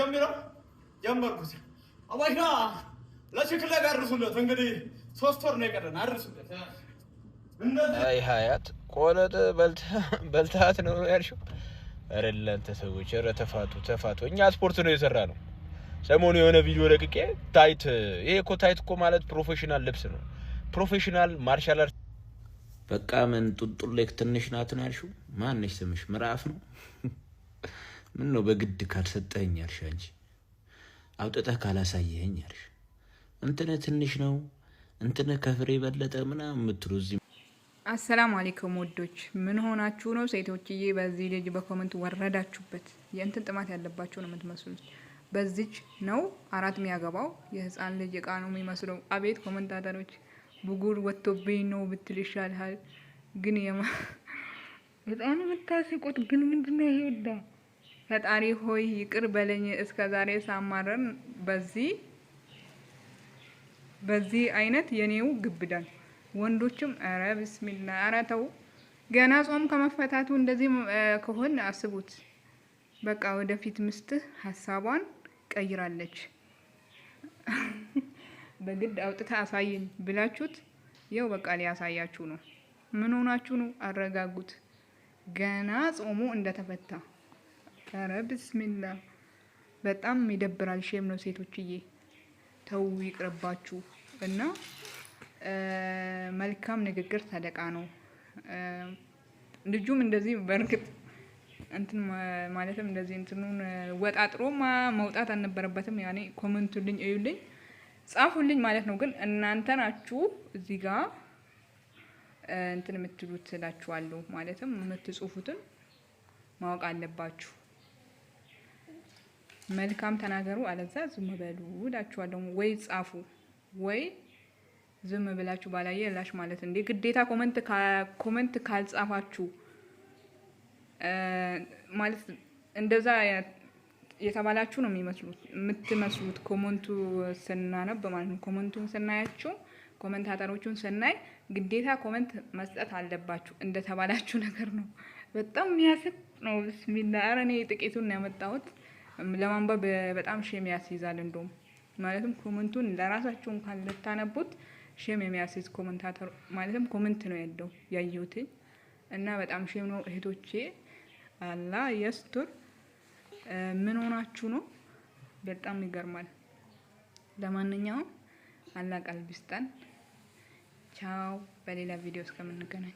የሚለው ጀመርኩት። አባሻ ለሽክለ ጋር አርሱለት። እንግዲህ 3 ወር ነው የቀረን። አርሱለት። አይ ሀያት ቆለጥ በልታት ነው ያልሽው? ኧረ ለእናንተ ሰዎች ኧረ ተፋቱ። እኛ ስፖርት ነው የሰራ ነው። ሰሞኑ የሆነ ቪዲዮ ለቅቄ ታይት፣ ይሄ እኮ ታይት እኮ ማለት ፕሮፌሽናል ልብስ ነው። ፕሮፌሽናል ማርሻል አርት። በቃ ምን ጡልጡሌክ ትንሽ ናት ነው ያልሽው? ማነሽ ስምሽ? ምዕራፍ ነው? ምን ነው በግድ ካልሰጠኸኝ ያልሽ አንቺ? አውጥተህ ካላሳየኸኝ ያልሽ? እንትን ትንሽ ነው እንትን ከፍሬ በለጠ ምናምን የምትሉ እዚህ። አሰላሙ አለይኩም ወዶች፣ ምን ሆናችሁ ነው ሴቶችዬ? በዚህ ልጅ በኮመንት ወረዳችሁበት። የእንትን ጥማት ያለባችሁ ነው የምትመስሉት። በዚች ነው 4 የሚያገባው የህፃን ልጅ እቃ ነው የሚመስለው። አቤት ኮመንታተሮች፣ ብጉር ወጥቶብኝ ነው ብትል ይሻልሃል። ግን በጣም የምታስቁት ግን ምንድነው ይሄ? ወዳ ፈጣሪ ሆይ ይቅር በለኝ። እስከዛሬ ሳማረን በዚህ አይነት የኔው ግብዳን ወንዶችም አረ ቢስሚላ አረ ተው። ገና ጾም ከመፈታቱ እንደዚህ ከሆነ አስቡት። በቃ ወደፊት ምስትህ ሀሳቧን ቀይራለች። በግድ አውጥታ አሳየኝ ብላችሁት ይኸው በቃ ሊያሳያችሁ ነው። ምን ሆናችሁ ነው? አረጋጉት። ገና ጾሙ እንደተፈታ። አረ ቢስሚላ በጣም ይደብራል። ሼም ነው ሴቶችዬ፣ ተው ይቅርባችሁ። እና መልካም ንግግር ሰደቃ ነው። ልጁም እንደዚህ በርግጥ እንትን ማለትም እንደዚህ እንትኑን ወጣጥሮ መውጣት አልነበረበትም። ያኔ ኮሜንቱልኝ እዩልኝ ጻፉልኝ ማለት ነው። ግን እናንተ ናችሁ እዚህ ጋር እንትን የምትሉት እላችኋለሁ። ማለትም የምትጽፉትን ማወቅ አለባችሁ። መልካም ተናገሩ፣ አለዛ ዝም በሉ እላችኋለሁ። ወይ ጻፉ ወይ ዝም ብላችሁ ባላየ ላሽ ማለት እንዴ ግዴታ ኮሜንት ካልጻፋችሁ ማለት እንደዛ የተባላችሁ ነው የምትመስሉት። ኮሜንቱ ስናነብ ማለት ነው። ኮሜንቱን ስናያችሁ ኮሜንታተሮቹን ስናይ ግዴታ ኮሜንት መስጠት አለባችሁ እንደተባላችሁ ነገር ነው። በጣም የሚያስቅ ነው። ቢስሚላ ኧረ እኔ ጥቂቱን ነው ያመጣሁት። ለማንበብ በጣም ሼም ያስይዛል። እንደውም ማለትም ኮሜንቱን ለራሳችሁ እንኳን ልታነቡት ሼም የሚያስይዝ ኮሜንታተር ማለትም ኮሜንት ነው ያለው ያየሁት እና በጣም ሼም ነው እህቶቼ። አላህ ይስጥር። ምን ሆናችሁ ነው? በጣም ይገርማል። ለማንኛውም አላህ ቀልብ ይስጠን። ቻው። በሌላ ቪዲዮ እስከምንገናኝ